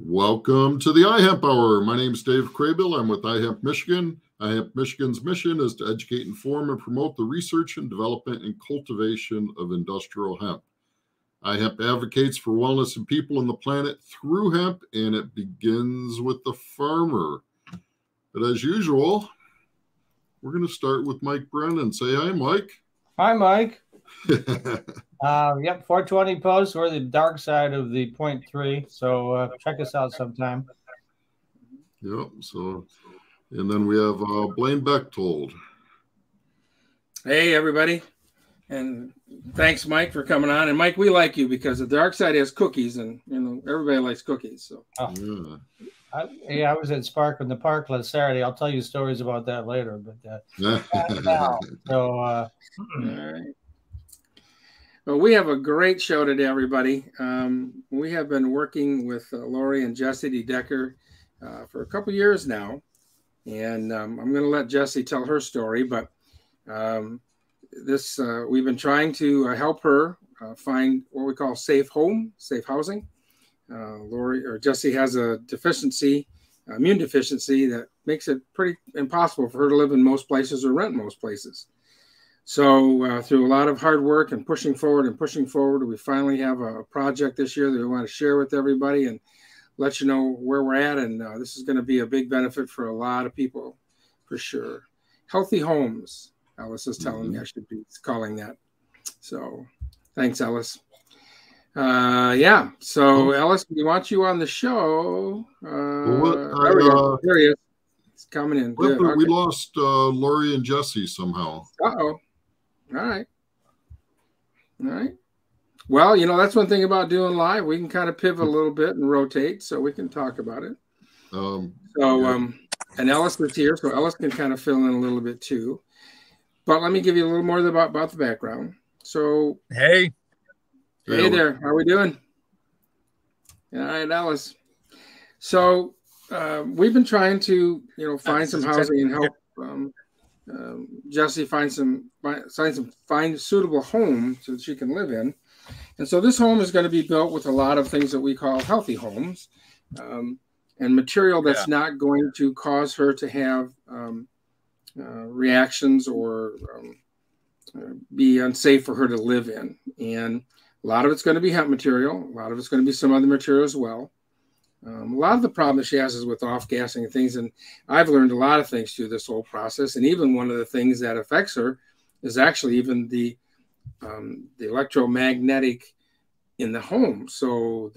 Welcome to the iHemp Hour. My name is Dave Craybill. I'm with iHemp Michigan. iHemp Michigan's mission is to educate, inform, and promote the research and development and cultivation of industrial hemp. iHemp advocates for wellness and people on the planet through hemp, and it begins with the farmer. But as usual, we're going to start with Mike Brennan. Say hi, Mike. Hi, Mike. Yep, 420 posts. We're the dark side of the 0.3, so check us out sometime. Yep. So, and then we have Blaine Bechtold. Hey, everybody, and thanks, Mike, for coming on. And Mike, we like you because the dark side has cookies, and everybody likes cookies. So, Yeah. I was at Spark in the Park last Saturday. I'll tell you stories about that later. But all right. Well, we have a great show today, everybody. We have been working with Laurie and Jessie DeDecker for a couple years now, and I'm going to let Jessie tell her story. But we've been trying to help her find what we call safe housing. Jessie has a immune deficiency that makes it pretty impossible for her to live in most places or rent most places. So through a lot of hard work and pushing forward, we finally have a project this year that we want to share with everybody and let you know where we're at. And this is going to be a big benefit for a lot of people, for sure. Healthy homes, Ellis is telling me I should be calling that. So thanks, Ellis. So Ellis, we want you on the show. There we go. There he is. He's coming in. Good. We lost Laurie and Jessie somehow. Uh-oh. All right. Well, that's one thing about doing live. We can kind of pivot a little bit and rotate, so we can talk about it. And Ellis is here, so Ellis can kind of fill in a little bit too. But let me give you a little more about the background. So, hey there. How are we doing? All right, Ellis. So we've been trying to, find some housing and help Jessie find suitable home so that she can live in. And so this home is going to be built with a lot of things that we call healthy homes, and material that's not going to cause her to have reactions or be unsafe for her to live in. And a lot of it's going to be hemp material. A lot of it's going to be some other material as well. A lot of the problem that she has is with off-gassing and things, and I've learned a lot of things through this whole process. And even one of the things that affects her is actually even the electromagnetic in the home. So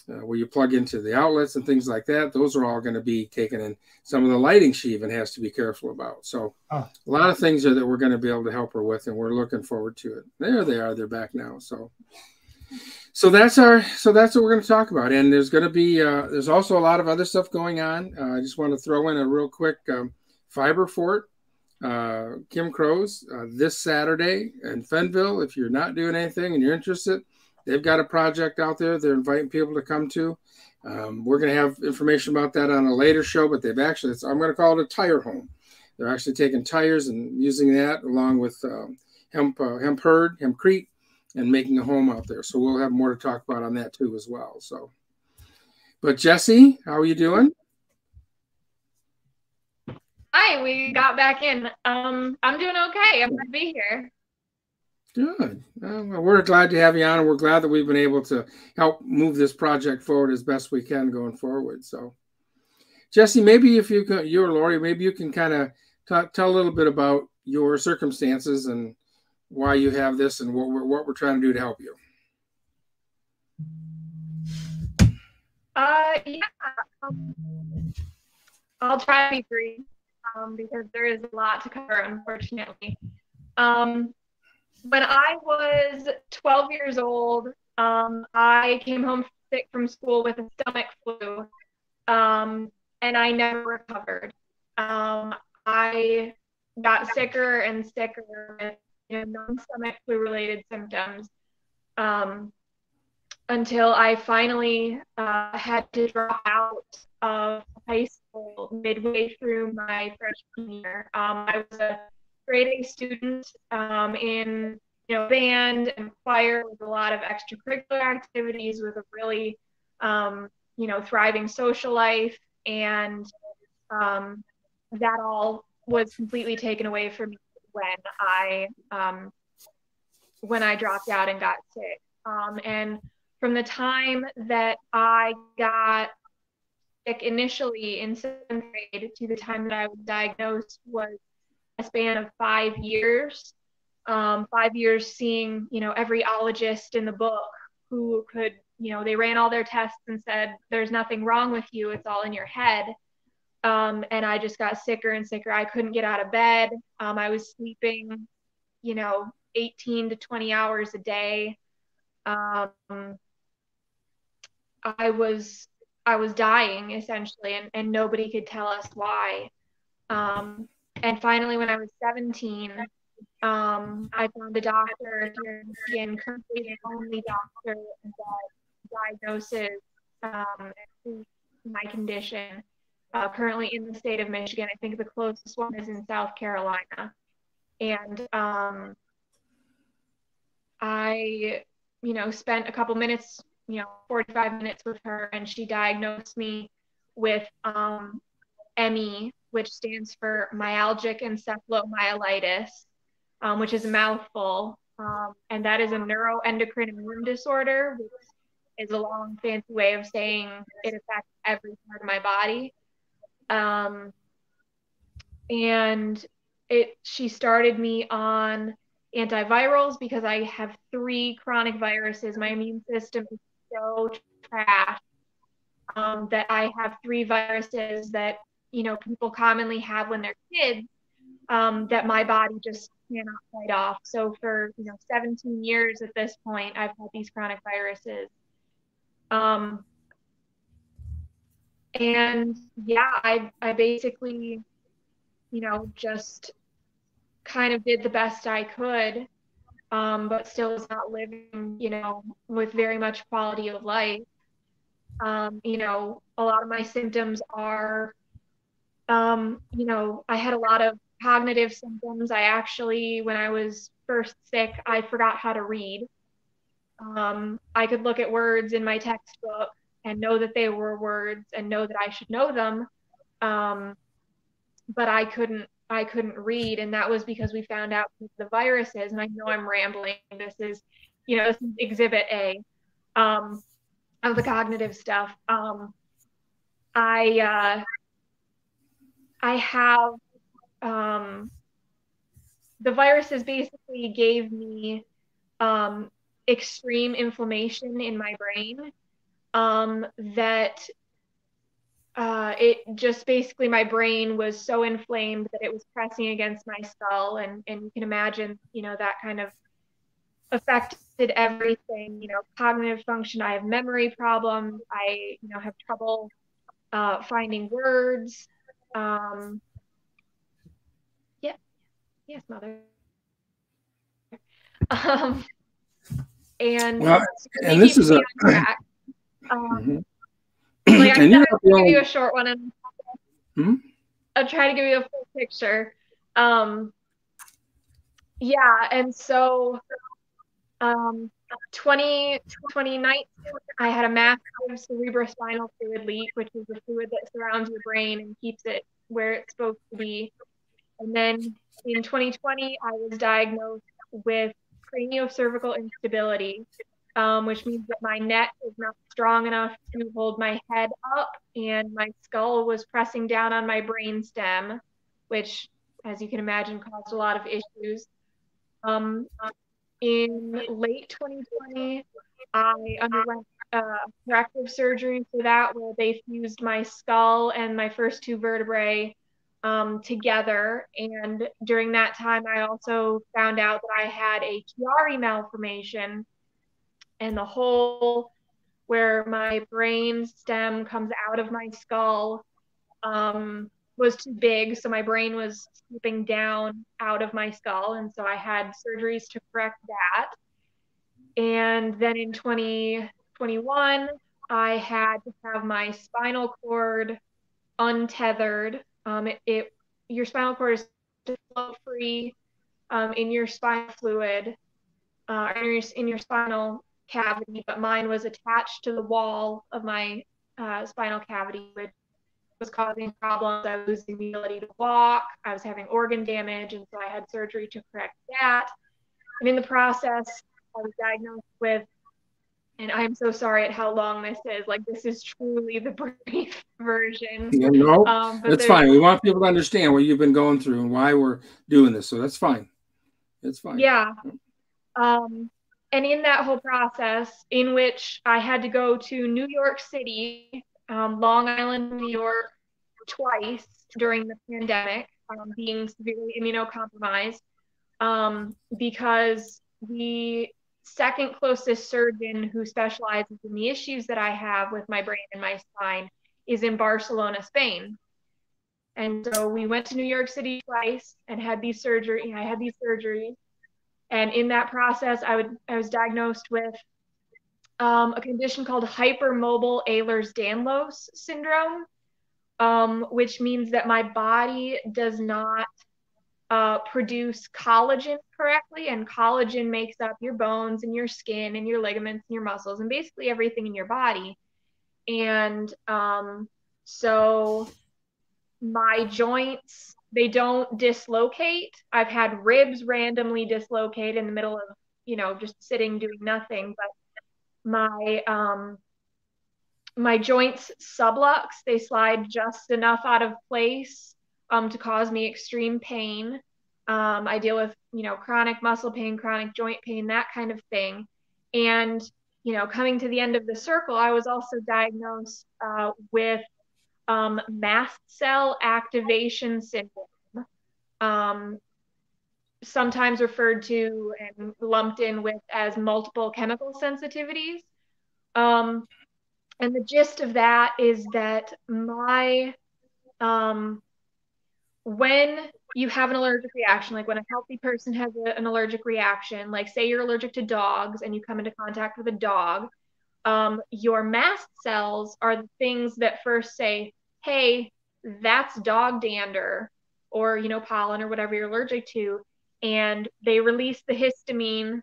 where you plug into the outlets and things like that, those are all going to be taken in. Some of the lighting she even has to be careful about. So a lot of things that we're going to be able to help her with, and we're looking forward to it. There they are. They're back now. So that's what we're going to talk about. And there's going to be there's also a lot of other stuff going on. I just want to throw in a real quick fiber fort, Kim Crow's this Saturday in Fenville. If you're not doing anything and you're interested, they've got a project out there they're inviting people to come to. We're going to have information about that on a later show, but I'm going to call it a tire home. They're actually taking tires and using that along with hempcrete, and making a home out there. So we'll have more to talk about on that too as well. So, but Jessie, how are you doing? Hi, we got back in. I'm doing okay. I'm going to be here. Good. Well, we're glad to have you on, and we're glad that we've been able to help move this project forward as best we can going forward. So, Jessie, maybe if you could, you or Laurie, maybe you can kind of tell a little bit about your circumstances and why you have this and what we're trying to do to help you. I'll try to be brief because there is a lot to cover, unfortunately. When I was 12 years old, I came home sick from school with a stomach flu, and I never recovered. I got sicker and sicker with non-stomach flu related symptoms until I finally had to drop out of high school midway through my freshman year. I was a grade A student in band and choir with a lot of extracurricular activities with a really thriving social life, and that all was completely taken away from me when I dropped out and got sick. And from the time that I got sick initially in 7th grade to the time that I was diagnosed was a span of 5 years. 5 years seeing, every ologist in the book who could, they ran all their tests and said, there's nothing wrong with you. It's all in your head. And I just got sicker and sicker. I couldn't get out of bed. I was sleeping, 18 to 20 hours a day. I was dying essentially, and nobody could tell us why. And finally, when I was 17, I found a doctor here in Michigan, currently the only doctor that diagnoses my condition. Currently in the state of Michigan, I think the closest one is in South Carolina. And I, spent a couple minutes, 45 minutes with her, and she diagnosed me with ME, which stands for myalgic encephalomyelitis, which is a mouthful. And that is a neuroendocrine immune disorder, which is a long, fancy way of saying it affects every part of my body. And she started me on antivirals because I have 3 chronic viruses. My immune system is so trash that I have 3 viruses that, people commonly have when they're kids, that my body just cannot fight off. So for, 17 years at this point, I've had these chronic viruses. And yeah, I basically, just kind of did the best I could, but still was not living, with very much quality of life. A lot of my symptoms are, I had a lot of cognitive symptoms. I actually, when I was first sick, I forgot how to read. I could look at words in my textbook and know that they were words and know that I should know them. But I couldn't read. And that was because we found out the viruses, and I know I'm rambling. This is exhibit A, of the cognitive stuff. I have, the viruses basically gave me, extreme inflammation in my brain, that it just basically, my brain was so inflamed that it was pressing against my skull, and you can imagine, that kind of affected everything, cognitive function. I have memory problems. I, have trouble finding words. Yes, mother. And well, and this is a like I said, I'll give you a short one, and I'll try to give you a full picture. Yeah, and so 2019, I had a massive cerebrospinal fluid leak, which is the fluid that surrounds your brain and keeps it where it's supposed to be. And then in 2020, I was diagnosed with craniocervical instability, which means that my neck is not strong enough to hold my head up, and my skull was pressing down on my brain stem, which, as you can imagine, caused a lot of issues. In late 2020, I underwent corrective surgery for that, where they fused my skull and my first 2 vertebrae together. And during that time, I also found out that I had a Chiari malformation, and the hole where my brain stem comes out of my skull was too big, so my brain was slipping down out of my skull, and so I had surgeries to correct that. And then in 2021, I had to have my spinal cord untethered. Your spinal cord is flow free in your spinal fluid, in your spinal cavity, but mine was attached to the wall of my spinal cavity, which was causing problems. I was losing the ability to walk. I was having organ damage, and so I had surgery to correct that. And in the process, I was diagnosed with, and I'm so sorry at how long this is. Like, this is truly the brief version. Yeah, no, that's fine. We want people to understand what you've been going through and why we're doing this. So that's fine. It's fine. Yeah. And in that whole process, in which I had to go to New York City, Long Island, New York, twice during the pandemic, being severely immunocompromised, because the second closest surgeon who specializes in the issues that I have with my brain and my spine is in Barcelona, Spain. And so we went to New York City twice and had these surgeries. I had these surgeries. And in that process, I was diagnosed with a condition called hypermobile Ehlers-Danlos syndrome, which means that my body does not produce collagen correctly, and collagen makes up your bones and your skin and your ligaments and your muscles and basically everything in your body. And so my joints, they don't dislocate. I've had ribs randomly dislocate in the middle of, just sitting doing nothing, but my joints sublux, they slide just enough out of place to cause me extreme pain. I deal with, chronic muscle pain, chronic joint pain, that kind of thing. And, coming to the end of the circle, I was also diagnosed with mast cell activation syndrome, sometimes referred to and lumped in with as multiple chemical sensitivities. And the gist of that is that when you have an allergic reaction, like when a healthy person has an allergic reaction, like say you're allergic to dogs and you come into contact with a dog, your mast cells are the things that first say, hey, that's dog dander, or, pollen or whatever you're allergic to. And they release the histamine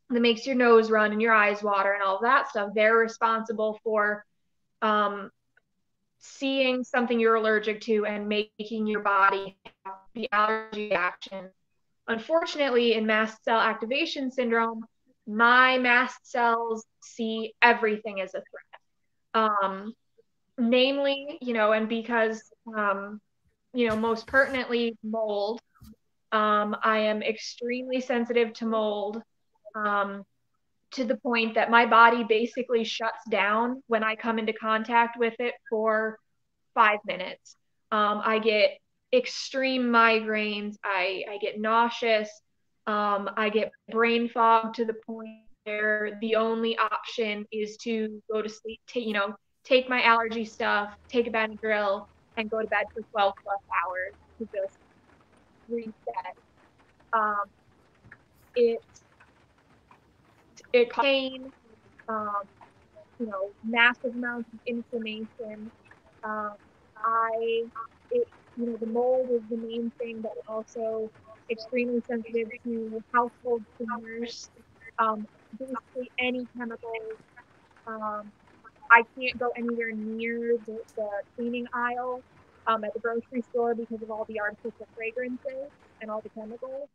that makes your nose run and your eyes water and all of that stuff. They're responsible for seeing something you're allergic to and making your body have the allergy reaction. Unfortunately, in mast cell activation syndrome, my mast cells see everything as a threat. Namely, and because, most pertinently mold, I am extremely sensitive to mold, to the point that my body basically shuts down when I come into contact with it for 5 minutes. I get extreme migraines. I get nauseous. I get brain fog to the point where the only option is to go to sleep, take my allergy stuff, take a Benadryl, and go to bed for 12 plus hours to just reset. It causes pain, massive amounts of inflammation. The mold is the main thing, but also extremely sensitive to household cleaners, basically any chemicals. I can't go anywhere near the cleaning aisle at the grocery store because of all the artificial fragrances and all the chemicals.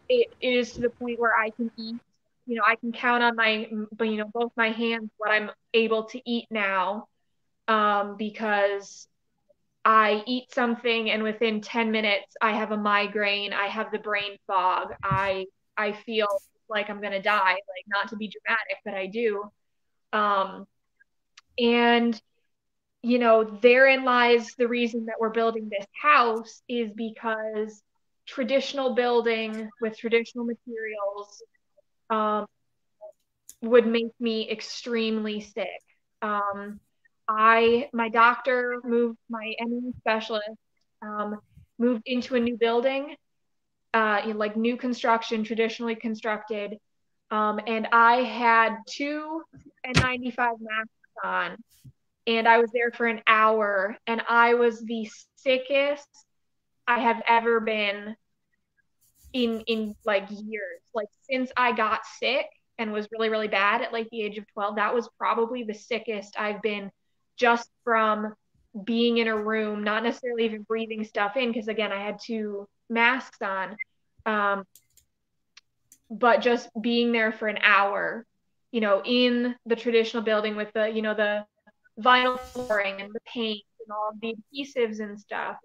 It is to the point where I can eat, I can count on both my hands what I'm able to eat now, because I eat something and within 10 minutes I have a migraine, I have the brain fog, I feel like I'm gonna die, like, not to be dramatic, but I do. And therein lies the reason that we're building this house, is because traditional building with traditional materials would make me extremely sick. My doctor my ME specialist moved into a new building, like new construction, traditionally constructed, and I had 2 N95 masks on, and I was there for an hour, and I was the sickest I have ever been in like years. Like, since I got sick and was really, really bad at like the age of 12. That was probably the sickest I've been, just from being in a room, not necessarily even breathing stuff in, because again, I had 2 masks on, but just being there for an hour, you know, in the traditional building with the, you know, the vinyl flooring and the paint and all of the adhesives and stuff.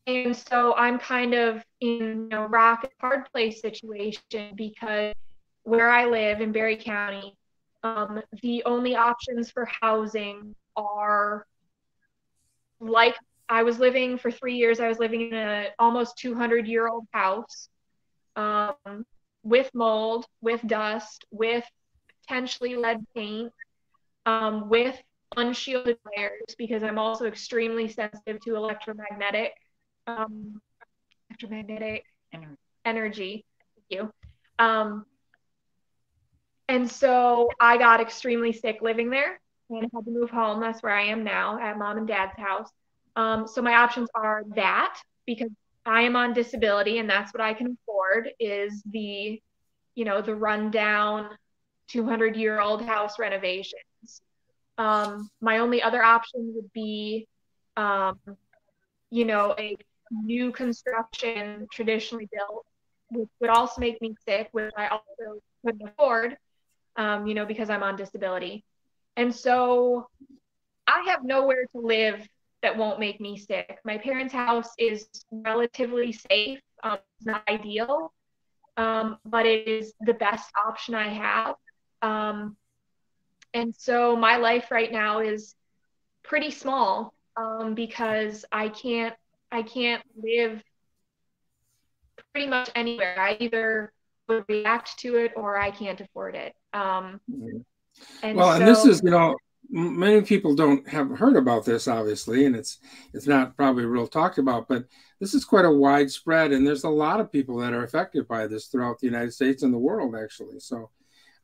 And so I'm kind of in a rock and hard place situation, because where I live in Berry County, the only options for housing are, like, I was living for 3 years, I was living in an almost 200-year-old house, with mold, with dust, with potentially lead paint, with unshielded wires, because I'm also extremely sensitive to electromagnetic energy. Thank you. And so I got extremely sick living there and had to move home. That's where I am now, at mom and dad's house. So my options are that, because I am on disability and that's what I can afford, is the, you know, the rundown 200-year-old house renovations. My only other option would be, you know, a new construction, traditionally built, which would also make me sick, which I also couldn't afford, you know, because I'm on disability. And so I have nowhere to live that won't make me sick. My parents' house is relatively safe. It's not ideal, but it is the best option I have. And so my life right now is pretty small, because I can't live pretty much anywhere. I either would react to it or I can't afford it. And this is, you know, many people haven't heard about this, obviously, and it's not probably real talked about, but this is quite a widespread, and there's a lot of people that are affected by this throughout the United States and the world, actually. So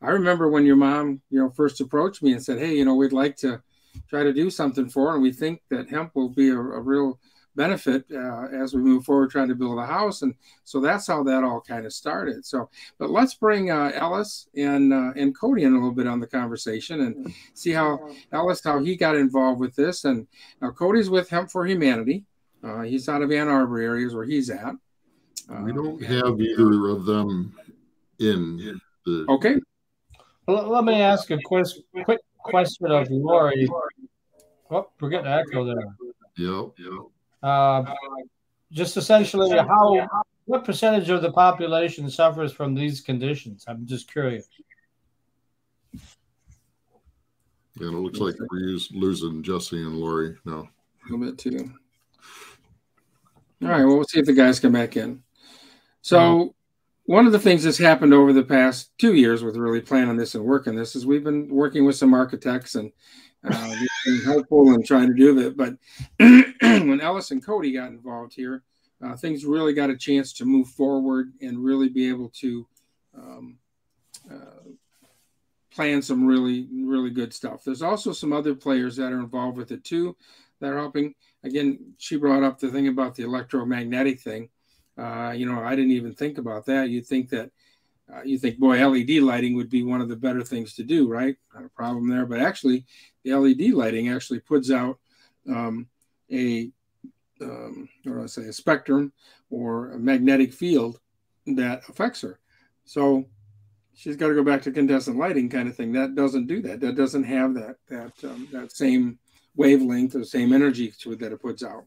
I remember when your mom, you know, first approached me and said, hey, you know, we'd like to try to do something for her, and we think that hemp will be a real benefit as we move forward trying to build a house. And so that's how that all kind of started. So, but let's bring Ellis and Cory in a little bit on the conversation and see how Ellis, how he got involved with this. And now Cory's with Hemp for Humanity. He's out of Ann Arbor areas where he's at. We don't have either of them in the... Okay. Well, let me ask a quick question of Laurie. Oh, we're getting an echo there. Yep. Just essentially, what percentage of the population suffers from these conditions? I'm just curious. And it looks like we're losing Jessie and Laurie now. A little bit too. All right, well, we'll see if the guys come back in. So one of the things that's happened over the past 2 years with really planning this and working this is we've been working with some architects and they've been helpful in trying to do it. But when Ellis and Cory got involved here, things really got a chance to move forward and really be able to plan some really, really good stuff. There's also some other players that are involved with it too that are helping. Again, she brought up the thing about the electromagnetic thing. You know, I didn't even think about that. You think, boy, LED lighting would be one of the better things to do, right? Not a problem there. But actually, the LED lighting actually puts out a spectrum or a magnetic field that affects her. So she's got to go back to incandescent lighting kind of thing. That doesn't do that. That doesn't have that same wavelength or same energy to it that it puts out.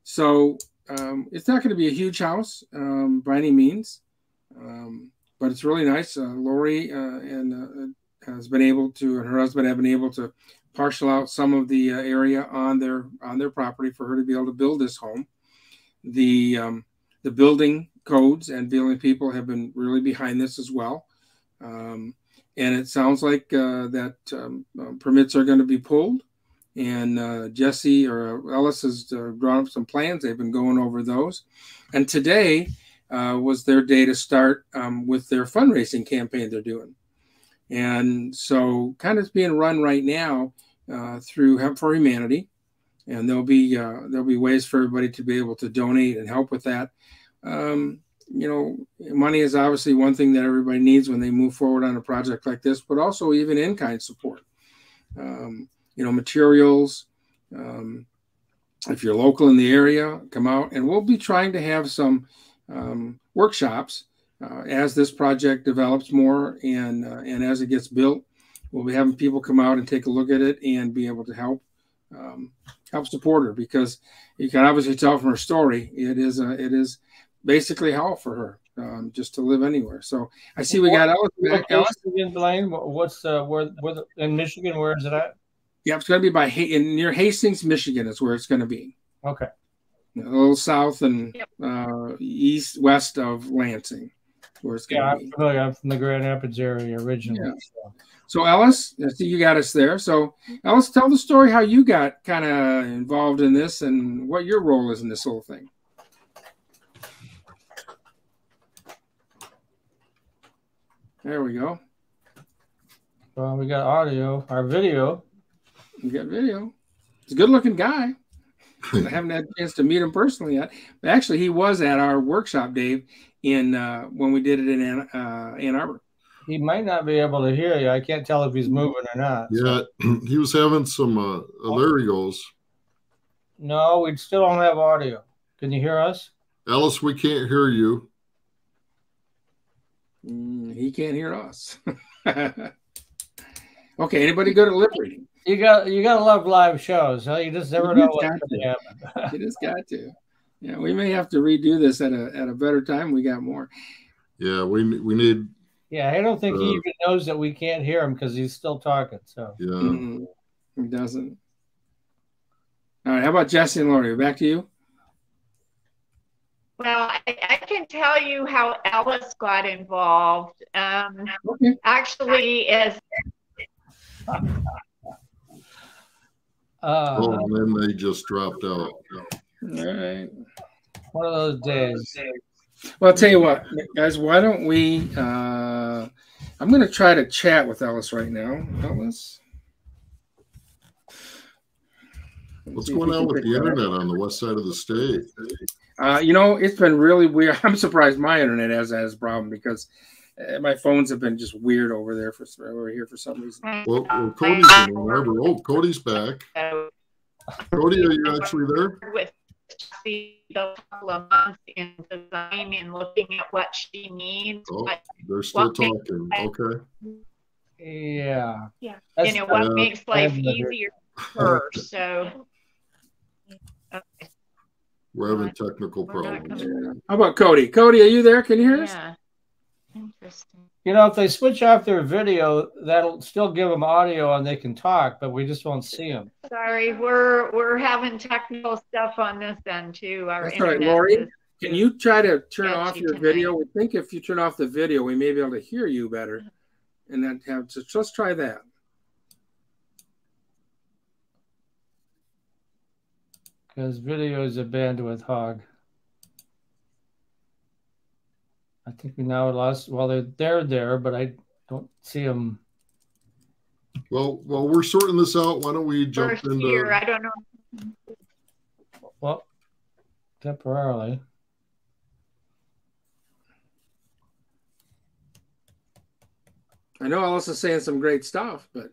So it's not going to be a huge house by any means, but it's really nice. Laurie has been able to, and her husband have been able to partial out some of the area on their property for her to be able to build this home. The building codes and building people have been really behind this as well, and it sounds like that permits are going to be pulled. And Jessie or Ellis has drawn up some plans. They've been going over those. And today was their day to start with their fundraising campaign they're doing. And so kind of it's being run right now through Hemp for Humanity. And there'll be ways for everybody to be able to donate and help with that. money is obviously one thing that everybody needs when they move forward on a project like this, but also even in-kind support. Materials. If you're local in the area, come out, and we'll be trying to have some workshops as this project develops more and as it gets built. We'll be having people come out and take a look at it and be able to help support her, because you can obviously tell from her story it is basically hell for her just to live anywhere. So I see we got Ellis back. Ellis, Blaine, what's where in Michigan? Where is it at? Yeah, it's going to be near Hastings, Michigan is where it's going to be. Okay. A little south and west of Lansing, where it's going to be. I'm familiar. I'm from the Grand Rapids area originally. Yeah. So Ellis, I see you got us there. So Ellis, tell the story how you got kind of involved in this and what your role is in this whole thing. There we go. Well, we got audio, our video. We got video. He's a good-looking guy. I haven't had a chance to meet him personally yet. But actually, he was at our workshop, Dave, in when we did it in Ann Arbor. He might not be able to hear you. I can't tell if he's moving or not. Yeah, so. He was having some. There he goes. No, we still don't have audio. Can you hear us? Ellis, we can't hear you. He can't hear us. Okay, anybody good at lip reading? You got to love live shows. Huh? You just never know what's going to happen. You just got to. Yeah, we may have to redo this at a better time. We got more. Yeah, we need. Yeah, I don't think he even knows that we can't hear him because he's still talking. So yeah, he doesn't. All right, how about Jessie and Laurie? Back to you. Well, I can tell you how Ellis got involved. Okay. Actually, as and then they just dropped out. All right. One of those days. Well, I'll tell you what, guys, why don't we I'm going to try to chat with Ellis right now. Ellis? What's going on with the internet on the west side of the state? It's been really weird. I'm surprised my internet has a problem because my phones have been just weird over here for some reason. Well, Cody's in Ann Arbor. Oh, Cody's back. Cody, are you actually there? With the couple of months in design and looking at what she needs. Oh, they're still talking. Okay. Yeah. Yeah. What makes life easier for her. So. Okay. We're having technical problems. How about Cody? Cody, are you there? Can you hear us? Yeah. Interesting. If they switch off their video, that'll still give them audio and they can talk, but we just won't see them. Sorry, we're having technical stuff on this end too. That's all right, Laurie. Can you try to turn off your video? We think if you turn off the video, we may be able to hear you better. And then let's try that. Because video is a bandwidth hog. I think we now lost. Well, they're there, but I don't see them. Well, we're sorting this out. Why don't we jump into? Here, I don't know. Well, temporarily. I know Ellis is saying some great stuff, but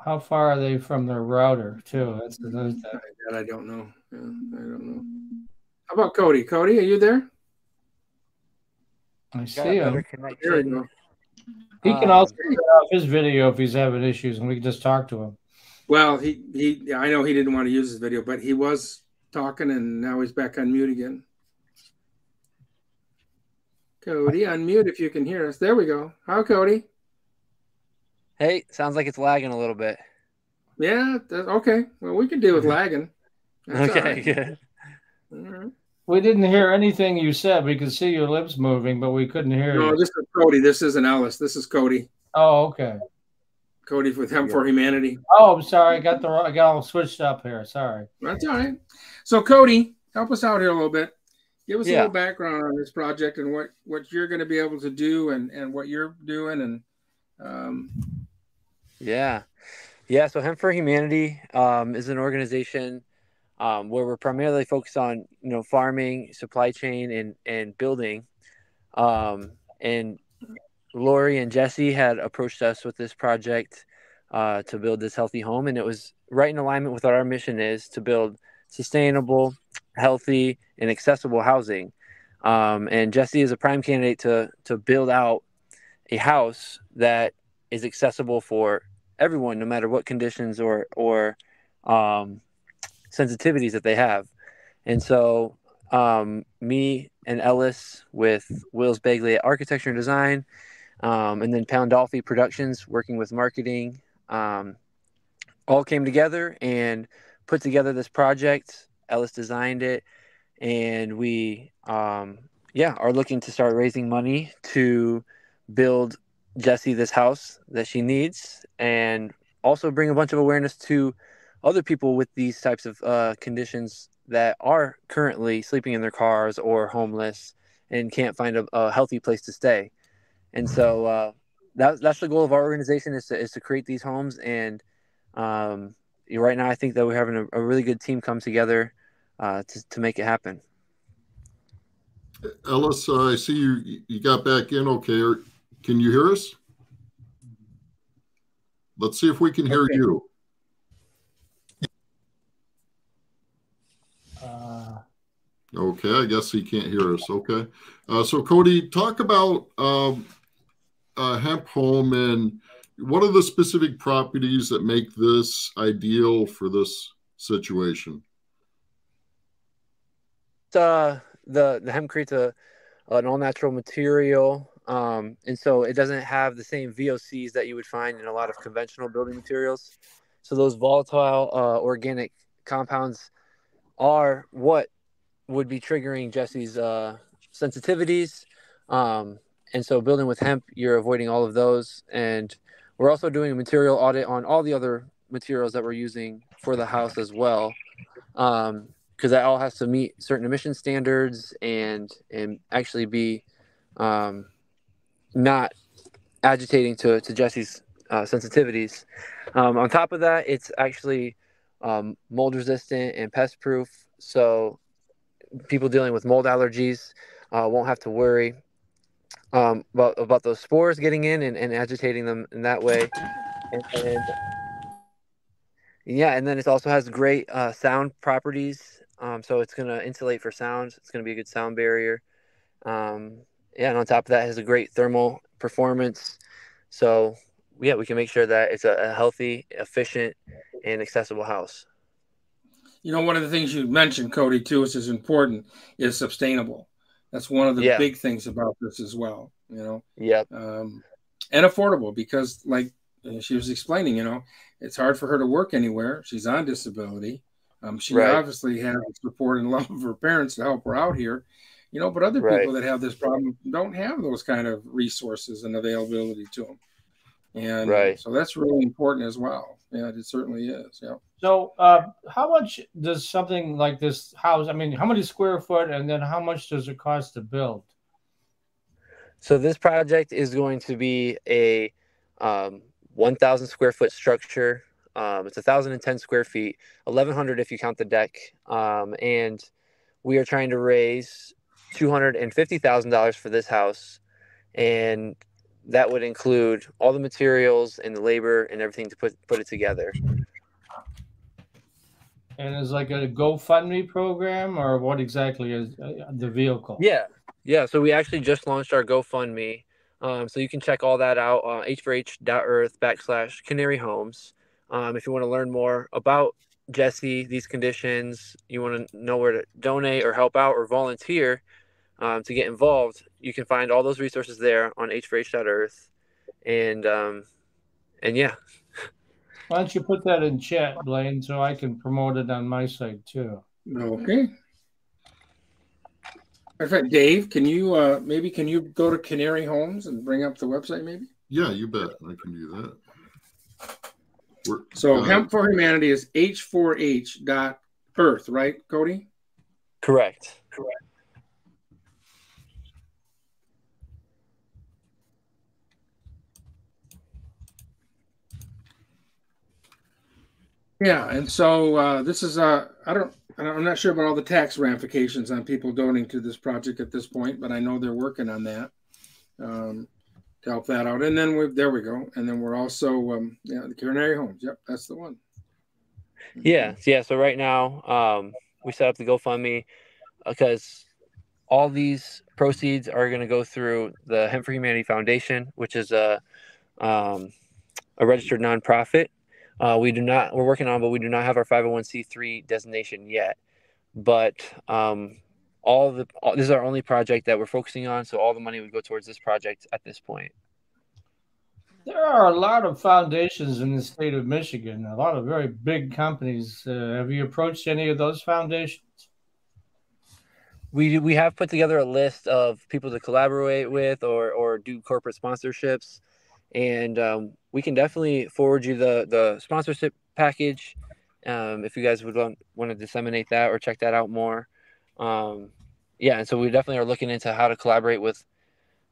how far are they from their router, too? That's another thing. That I don't know. Yeah, I don't know. How about Cody? Cody, are you there? I see him. There we go. He can also turn off his video if he's having issues, and we can just talk to him. Well, I know he didn't want to use his video, but he was talking, and now he's back on mute again. Cody, unmute if you can hear us. There we go. How, Cody? Hey, sounds like it's lagging a little bit. Yeah, okay. Well, we can deal with lagging. That's okay, right. good. All right. We didn't hear anything you said. We could see your lips moving, but we couldn't hear you. No, this is Cody. This isn't Ellis. This is Cody. Oh, okay. Cody with Hemp for Humanity. Oh, I'm sorry. I got all switched up here. Sorry. That's all right. So, Cody, help us out here a little bit. Give us a little background on this project and what you're going to be able to do and what you're doing. And Yeah. So Hemp for Humanity is an organization where we're primarily focused on, farming, supply chain, and building. And Lori and Jessie had approached us with this project to build this healthy home, and it was right in alignment with what our mission is, to build sustainable, healthy, and accessible housing. And Jessie is a prime candidate to build out a house that is accessible for everyone, no matter what conditions or sensitivities that they have. And so me and Ellis with Wills-Begley Architecture and Design, and then Pandolfi Productions working with marketing, all came together and put together this project. Ellis designed it, and we are looking to start raising money to build Jessie this house that she needs, and also bring a bunch of awareness to other people with these types of conditions that are currently sleeping in their cars or homeless and can't find a healthy place to stay. And so that's the goal of our organization, is to create these homes. And right now, I think that we're having a really good team come together to make it happen. Ellis, I see you got back in okay. Can you hear us? Let's see if we can hear you. Okay, I guess he can't hear us. Okay. So Cody, talk about Hemp Home, and what are the specific properties that make this ideal for this situation? The hemp creates an all-natural material, and so it doesn't have the same VOCs that you would find in a lot of conventional building materials. So those volatile organic compounds are what would be triggering Jessie's sensitivities. And so building with hemp, you're avoiding all of those. And we're also doing a material audit on all the other materials that we're using for the house as well, because that all has to meet certain emission standards and actually be not agitating to Jessie's sensitivities. On top of that, it's actually mold resistant and pest proof, so people dealing with mold allergies won't have to worry about those spores getting in and agitating them in that way. And then it also has great sound properties, so it's going to insulate for sound. It's going to be a good sound barrier. And on top of that, it has a great thermal performance. So we can make sure that it's a healthy, efficient, and accessible house. One of the things you mentioned, Cody, too, which is important, is sustainable. That's one of the big things about this as well, Yep. And affordable, because like she was explaining, it's hard for her to work anywhere. She's on disability. She obviously has support and love of her parents to help her out here, but other people that have this problem don't have those kind of resources and availability to them. And so that's really important as well. Yeah, it certainly is. Yeah. So how much does something like this house, how many square foot, and then how much does it cost to build? So this project is going to be a 1,000 square foot structure. It's 1,010 square feet, 1,100 if you count the deck. And we are trying to raise $250,000 for this house. And that would include all the materials and the labor and everything to put it together. And is like a GoFundMe program, or what exactly is the vehicle? Yeah. So we actually just launched our GoFundMe. So you can check all that out on h4h.earth/Canary Homes. If you want to learn more about Jessie, these conditions, you want to know where to donate or help out or volunteer to get involved, you can find all those resources there on h4h.earth. And yeah. Why don't you put that in chat, Blaine, so I can promote it on my site too? Okay. In fact, Dave, can you go to Canary Homes and bring up the website maybe? Yeah, you bet. I can do that. So Hemp for Humanity is h4h.earth, right, Cody? Correct. Yeah, and so this is I I'm not sure about all the tax ramifications on people donating to this project at this point, but I know they're working on that to help that out. And then there we go. And then we're also, the Canary Homes. Yep, that's the one. Yeah. So right now, we set up the GoFundMe because all these proceeds are going to go through the Hemp for Humanity Foundation, which is a registered nonprofit. We're working on, but we do not have our 501c3 designation yet. But this is our only project that we're focusing on, so all the money would go towards this project at this point. There are a lot of foundations in the state of Michigan, a lot of very big companies. Have you approached any of those foundations? We have put together a list of people to collaborate with or do corporate sponsorships, and we can definitely forward you the sponsorship package if you guys would want to disseminate that or check that out more. And so we definitely are looking into how to collaborate with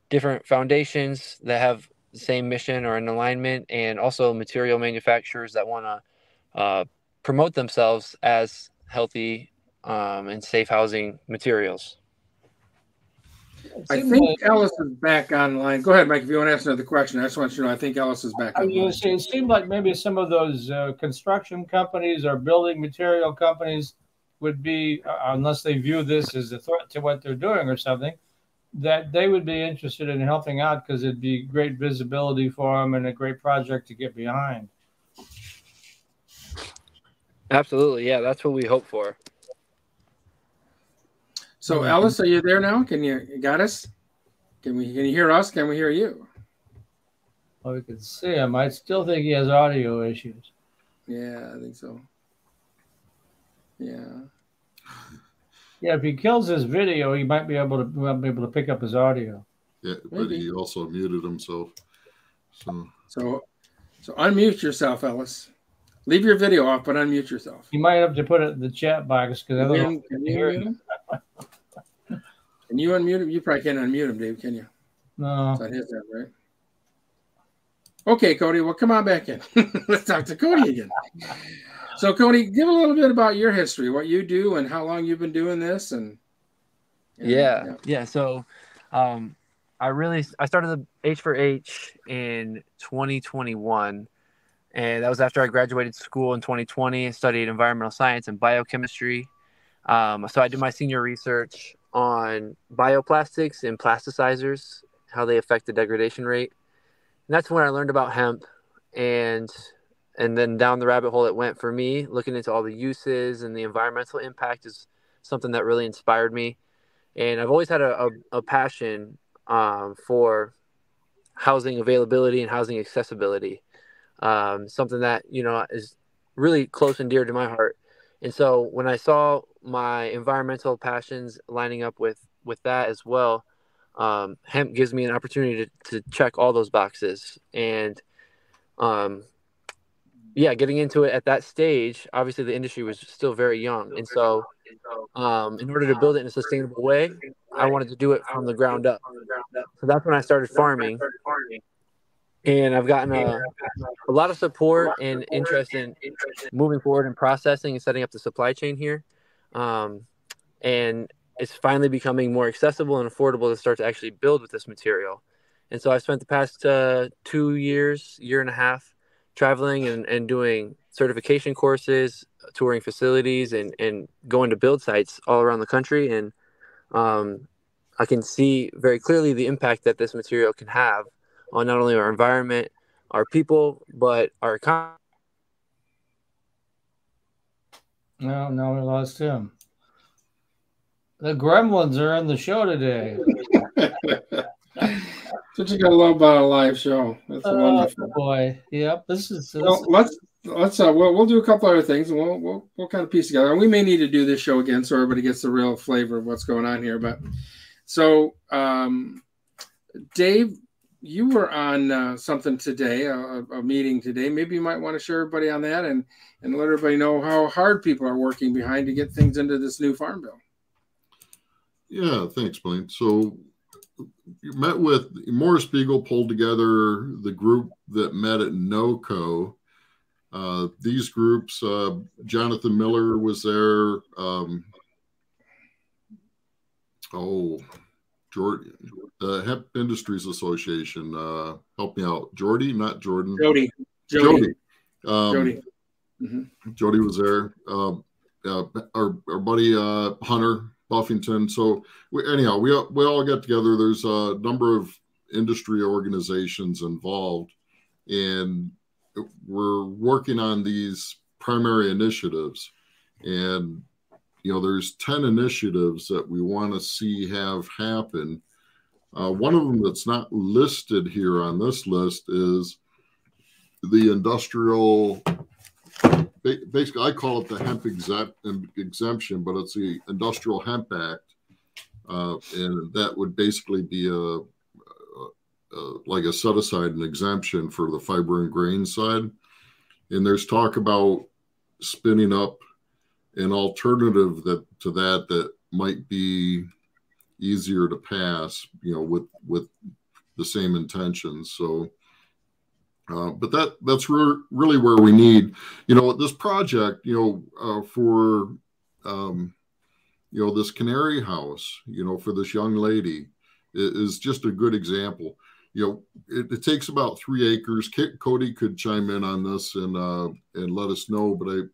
different foundations that have the same mission or an alignment, and also material manufacturers that want to promote themselves as healthy and safe housing materials. I think Ellis is back online. Go ahead, Mike, if you want to ask another question. I just want you to know I think Ellis is back online. It seemed like maybe some of those construction companies or building material companies would be, unless they view this as a threat to what they're doing or something, that they would be interested in helping out because it'd be great visibility for them and a great project to get behind. Absolutely. Yeah, that's what we hope for. So, Ellis, are you there now? You got us? Can you hear us? Can we hear you? Well, we can see him. I still think he has audio issues. Yeah, I think so. Yeah. Yeah, if he kills his video, he might be able to pick up his audio. Yeah, but he also muted himself. So unmute yourself, Ellis. Leave your video off, but unmute yourself. You might have to put it in the chat box because I don't know. Can you hear him? Can you unmute him? You probably can't unmute him, Dave, can you? No. It's on his end, right? Okay, Cody. Well, come on back in. Let's talk to Cody again. So, Cody, give a little bit about your history, what you do, and how long you've been doing this. Yeah. So, I started the H4H in 2021, and that was after I graduated school in 2020. I studied environmental science and biochemistry. So I did my senior research on bioplastics and plasticizers, how they affect the degradation rate. And that's when I learned about hemp, and then down the rabbit hole it went for me. Looking into all the uses and the environmental impact is something that really inspired me. And I've always had a passion for housing availability and housing accessibility, something that, is really close and dear to my heart. And so when I saw my environmental passions lining up with that as well, hemp gives me an opportunity to check all those boxes. And getting into it at that stage, obviously the industry was still very young. And so in order to build it in a sustainable way, I wanted to do it from the ground up. So that's when I started farming. And I've gotten a lot of support and interest in moving forward and processing and setting up the supply chain here. And it's finally becoming more accessible and affordable to start to actually build with this material. And so I spent the past 2 years, year and a half, traveling and doing certification courses, touring facilities, and going to build sites all around the country. And I can see very clearly the impact that this material can have on not only our environment, our people, but our economy. No, we lost him. The gremlins are in the show today. That's what you gotta love about a live show. That's wonderful. Boy, yep. We'll do a couple other things, and we'll kind of piece together. And we may need to do this show again so everybody gets the real flavor of what's going on here. But so, Dave, you were on something today, a meeting today. Maybe you might want to share everybody on that and let everybody know how hard people are working behind to get things into this new farm bill. Yeah, thanks, Blaine. So you met with Morris Beagle, pulled together the group that met at NOCO These groups, Jonathan Miller was there. Jordan, the Hemp Industries Association. Help me out. Jordy, not Jordan. Jody. Jody was there. Our buddy Hunter Buffington. So we all got together. There's a number of industry organizations involved, and we're working on these primary initiatives. And there's 10 initiatives that we want to see have happen. One of them that's not listed here on this list is the industrial. Basically, I call it the hemp exemption, but it's the Industrial Hemp Act, and that would basically be like a set aside, an exemption for the fiber and grain side. And there's talk about spinning up an alternative to that might be easier to pass, with the same intentions. So. But that's really where we need, this project, for, this Canary House, for this young lady is just a good example. It takes about 3 acres. Cody could chime in on this and let us know. But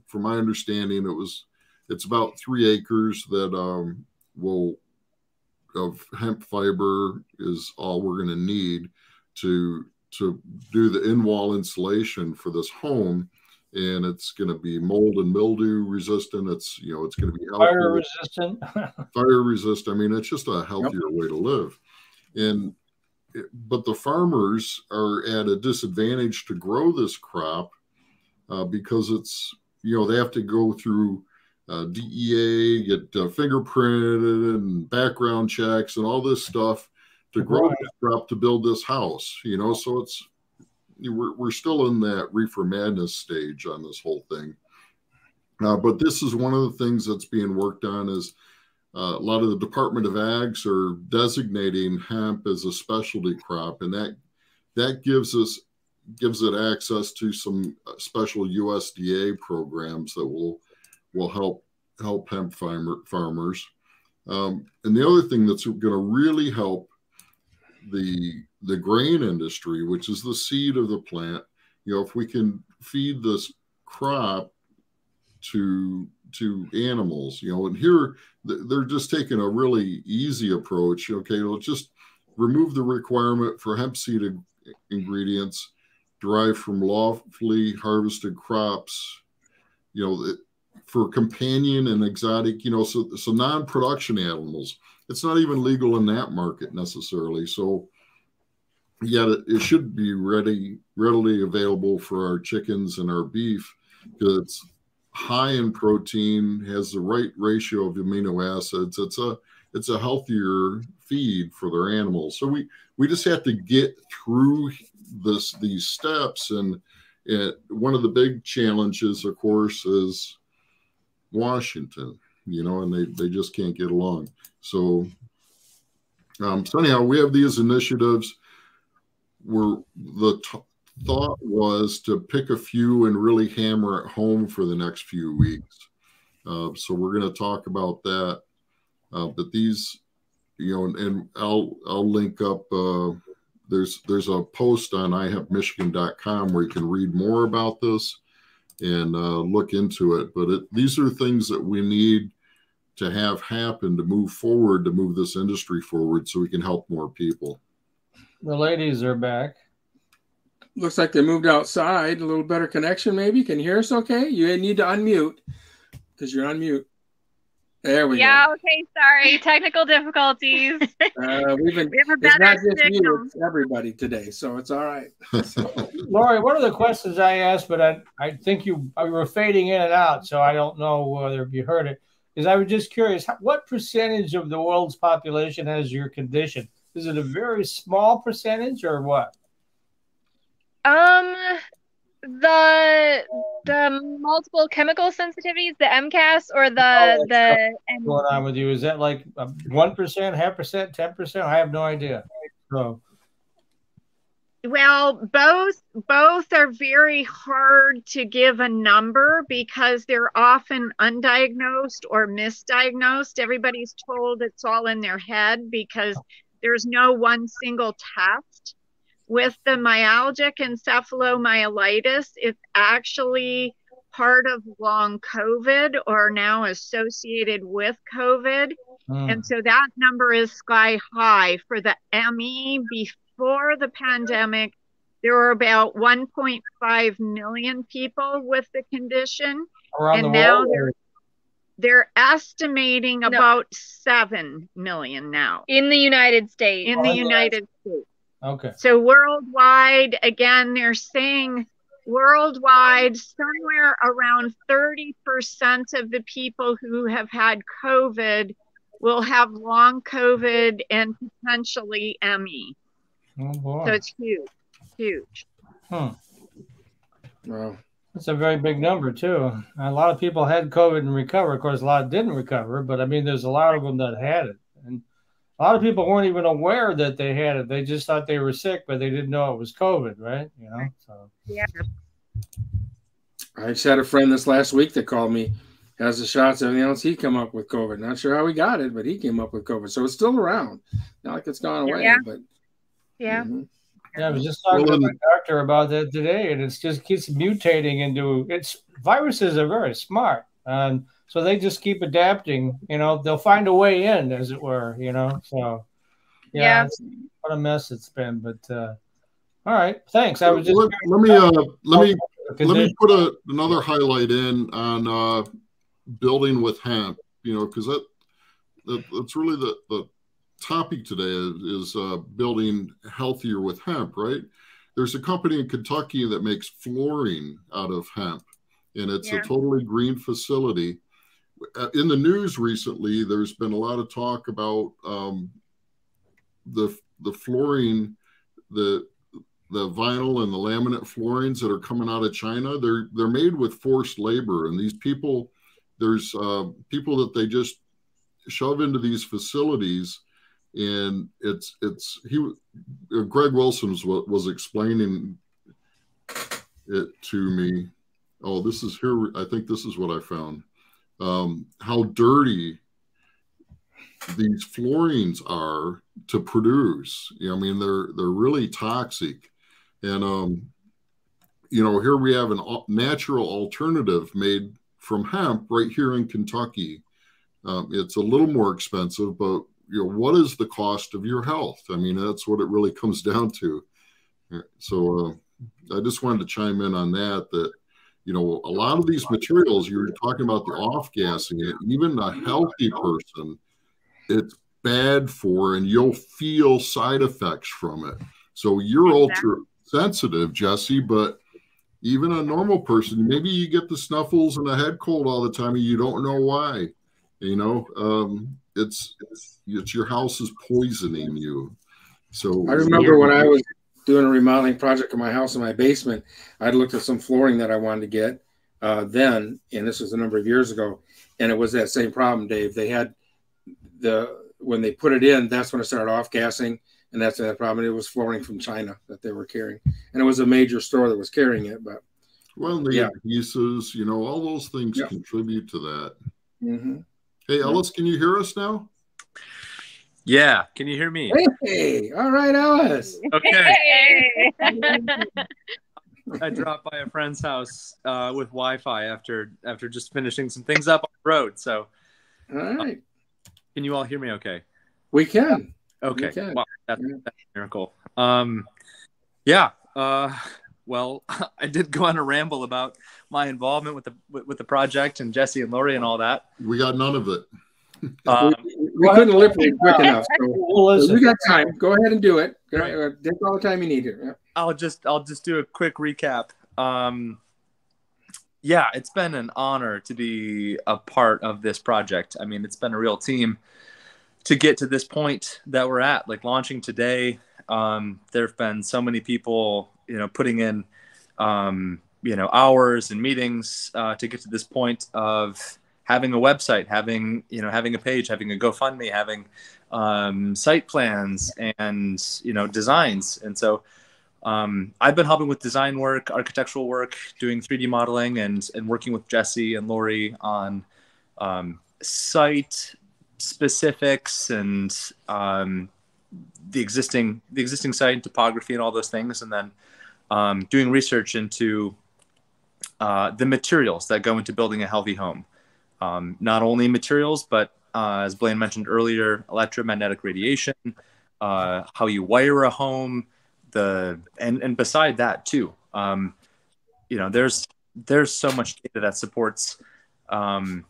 from my understanding, it's about 3 acres that of hemp fiber is all we're going to need to do the in-wall insulation for this home, and it's going to be mold and mildew resistant. It's it's going to be fire resistant. Fire resistant. I mean, it's just a healthier way to live. But the farmers are at a disadvantage to grow this crop because it's they have to go through DEA, get fingerprinted and background checks and all this stuff to grow this crop to build this house, so we're still in that reefer madness stage on this whole thing. But this is one of the things that's being worked on is a lot of the Department of Ags are designating hemp as a specialty crop, and that gives it access to some special USDA programs that will help hemp farmers. And the other thing that's going to really help the grain industry, which is the seed of the plant, if we can feed this crop to animals, and here they're just taking a really easy approach. Okay, let's just remove the requirement for hemp seed ingredients derived from lawfully harvested crops, for companion and exotic, so non-production animals. It's not even legal in that market necessarily. So yet it should be readily available for our chickens and our beef because it's high in protein, has the right ratio of amino acids. It's a healthier feed for their animals. So we just have to get through these steps. And one of the big challenges, of course, is Washington, and they just can't get along. So anyhow, we have these initiatives where the thought was to pick a few and really hammer it home for the next few weeks. So we're going to talk about that. But these, and I'll link up. There's a post on iHempMichigan.com where you can read more about this and look into it. But these are things that we need to have happen to move forward, to move this industry forward so we can help more people. The ladies are back. Looks like they moved outside. A little better connection, maybe. Can you hear us okay? You need to unmute because you're on mute. There we go. Yeah, okay, sorry. Technical difficulties. We have a better not just signal. you, it's everybody today, so it's all right. Laurie, one of the questions I asked, but I think you were fading in and out, so I don't know whether you heard it, is I was just curious, what percentage of the world's population has your condition? Is it a very small percentage or what? The multiple chemical sensitivities, the MCAS, or the what's going on with you? Is that like 1%, 0.5%, 10%? I have no idea. So Well, both are very hard to give a number because they're often undiagnosed or misdiagnosed. Everybody's told it's all in their head because there's no one single test. With the myalgic encephalomyelitis, it's actually part of long COVID or now associated with COVID. And so that number is sky high. For the ME before the pandemic, there were about 1.5 million people with the condition. Around and the now world? they're estimating about 7 million now. In the United States. In the United States. Okay. So worldwide, again, they're saying worldwide, somewhere around 30% of the people who have had COVID will have long COVID and potentially ME. Oh boy. So it's huge. Wow. That's a very big number too. A lot of people had COVID and recovered. Of course, a lot didn't recover, but I mean, there's a lot of them that had it. And a lot of people weren't even aware that they had it. They just thought they were sick, but they didn't know it was COVID, right? You know, so. Yeah. I just had a friend this last week that called me, has the shots, everything else. He came up with COVID. Not sure how he got it, but he came up with COVID. So it's still around. Not like it's gone away. Yeah. But Yeah. Yeah, I was just talking to my doctor about that today, and it just keeps mutating into viruses are very smart. So they just keep adapting, you know, they'll find a way in, as it were, you know. So yeah. What a mess it's been. But all right, thanks. I was just let me put another highlight in on building with hemp, you know, because that's really the topic today is building healthier with hemp, right? There's a company in Kentucky that makes flooring out of hemp, and it's a totally green facility. In the news recently, there's been a lot of talk about the flooring, the vinyl and the laminate floorings that are coming out of China. They're made with forced labor, and these people, there's people that they just shove into these facilities, and Greg Wilson was explaining it to me. Oh, this is here. I think this is what I found. How dirty these floorings are to produce. I mean, they're really toxic. And, you know, here we have a natural alternative made from hemp right here in Kentucky. It's a little more expensive, but, you know, what is the cost of your health? I mean, that's what it really comes down to. So I just wanted to chime in on that, you know, a lot of these materials, you were talking about the off-gassing it, even a healthy person, it's bad for, and you'll feel side effects from it. So you're ultra sensitive, Jessie, but even a normal person, maybe you get the snuffles and a head cold all the time and you don't know why. You know, it's your house is poisoning you. So I remember when I was doing a remodeling project in my house in my basement, I'd looked at some flooring that I wanted to get then, and this was a number of years ago, and it was that same problem, Dave. They had when they put it in, that's when it started off gassing, and that's that problem. It was flooring from China that they were carrying, and it was a major store that was carrying it. But well, the adhesives, you know, all those things contribute to that. Mm-hmm. Hey, Ellis, can you hear us now? Yeah, can you hear me? Hey, all right, Ellis. Okay. Hey. I dropped by a friend's house with Wi-Fi after just finishing some things up on the road. So, all right. Can you all hear me? Okay. We can. Okay. We can. Wow, that's a miracle. Well, I did go on a ramble about my involvement with the project and Jessie and Laurie and all that. We got none of it. We couldn't lift it quick enough. So you got time. Go ahead and do it. Take all the time you need here. I'll just do a quick recap. Yeah, it's been an honor to be a part of this project. I mean, it's been a real team to get to this point that we're at, like launching today. There have been so many people, you know, putting in, you know, hours and meetings to get to this point of having a website, having a page, having a GoFundMe, having site plans and, you know, designs. And so I've been helping with design work, architectural work, doing 3D modeling, and working with Jessie and Laurie on site specifics and the existing site and topography and all those things, and then doing research into the materials that go into building a healthy home. Not only materials, but as Blaine mentioned earlier, electromagnetic radiation, how you wire a home, and beside that too, there's so much data that supports the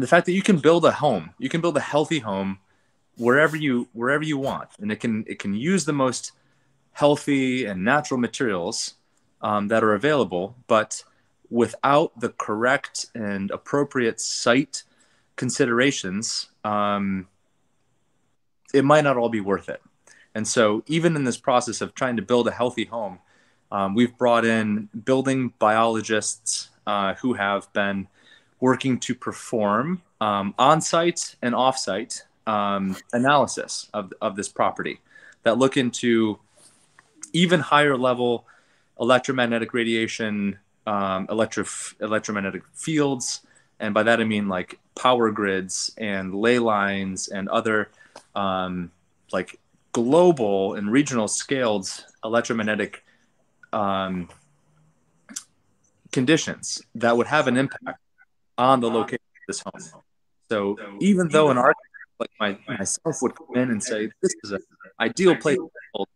fact that you can build a home, you can build a healthy home wherever you want, and it can use the most healthy and natural materials that are available, but without the correct and appropriate site considerations, it might not all be worth it. And so even in this process of trying to build a healthy home, we've brought in building biologists who have been working to perform on-site and off-site analysis of this property that look into even higher level electromagnetic radiation, electromagnetic fields. And by that, I mean like power grids and ley lines and other like global and regional scaled electromagnetic conditions that would have an impact on the location of this home. So even though an architect like myself would come in and say, this is an ideal place to build,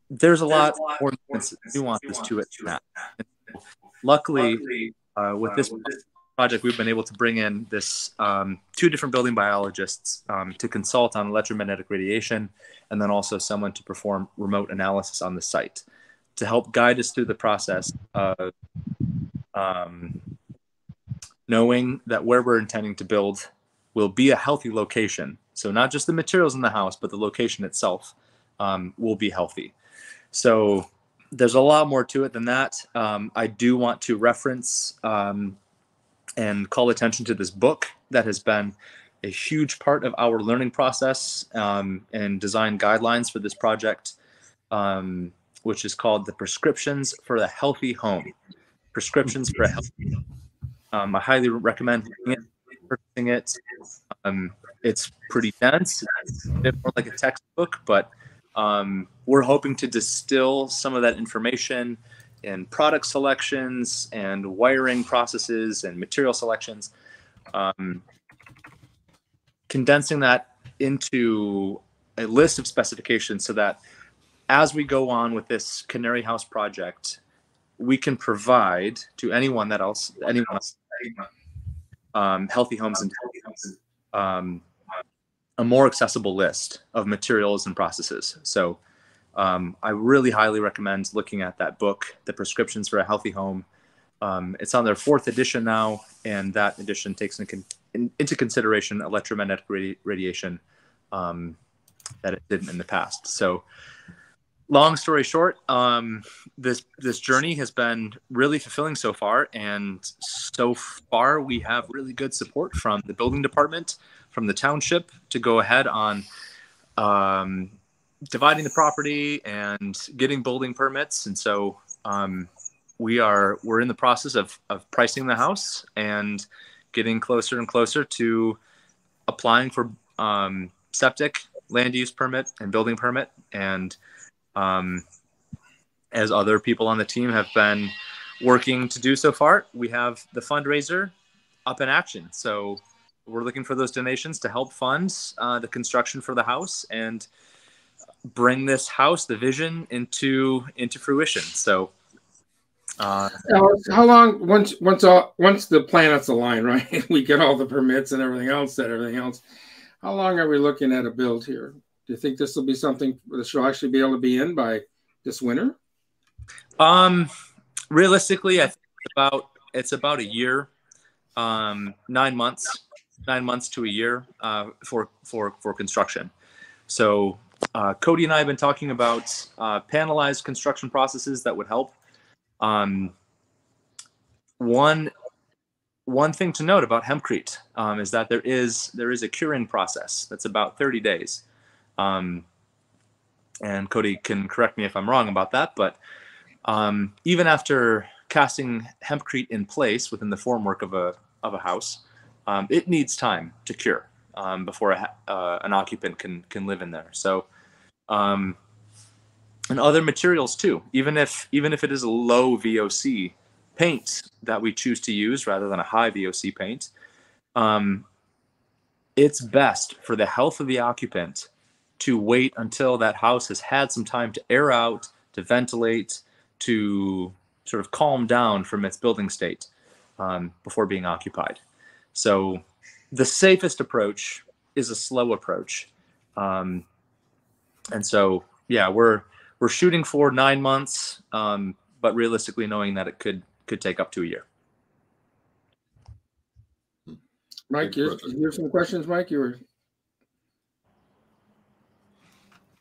there's a lot more nuances to it than that. And luckily, with this project, we've been able to bring in this 2 different building biologists to consult on electromagnetic radiation, and then also someone to perform remote analysis on the site to help guide us through the process of knowing that where we're intending to build will be a healthy location. So not just the materials in the house, but the location itself will be healthy. So there's a lot more to it than that. I do want to reference and call attention to this book that has been a huge part of our learning process and design guidelines for this project, which is called The Prescriptions for a Healthy Home. Prescriptions for a Healthy Home. I highly recommend purchasing it. It's pretty dense. It's a bit more like a textbook, but we're hoping to distill some of that information in product selections and wiring processes and material selections, condensing that into a list of specifications so that as we go on with this Canary House project, we can provide to anyone else, healthy homes and a more accessible list of materials and processes. So I really highly recommend looking at that book, The Prescriptions for a Healthy Home. It's on their 4th edition now, and that edition takes into consideration electromagnetic radiation that it didn't in the past. So long story short, this journey has been really fulfilling so far, and so far we have really good support from the building department, from the township, to go ahead on dividing the property and getting building permits. And so we're in the process of pricing the house and getting closer and closer to applying for septic, land use permit, and building permit. And as other people on the team have been working to do so far, we have the fundraiser up in action. So we're looking for those donations to help fund the construction for the house and bring this house, the vision, into fruition. So how long, once the planets align, right, we get all the permits and everything else, how long are we looking at a build here? Do you think this will be something that she'll actually be able to be in by this winter? Realistically, I think it's about a year, 9 months to a year for construction. So Cody and I have been talking about panelized construction processes that would help. One thing to note about hempcrete is that there is a curing process that's about 30 days. and Cody can correct me if I'm wrong about that, but even after casting hempcrete in place within the formwork of a house, it needs time to cure before an occupant can live in there. So, and other materials too. Even if it is a low VOC paint that we choose to use rather than a high VOC paint, it's best for the health of the occupant to wait until that house has had some time to air out, to ventilate, to sort of calm down from its building state before being occupied. So the safest approach is a slow approach. And so, yeah, we're shooting for 9 months, but realistically knowing that it could take up to a year. Mike, here's some questions, Mike. You were.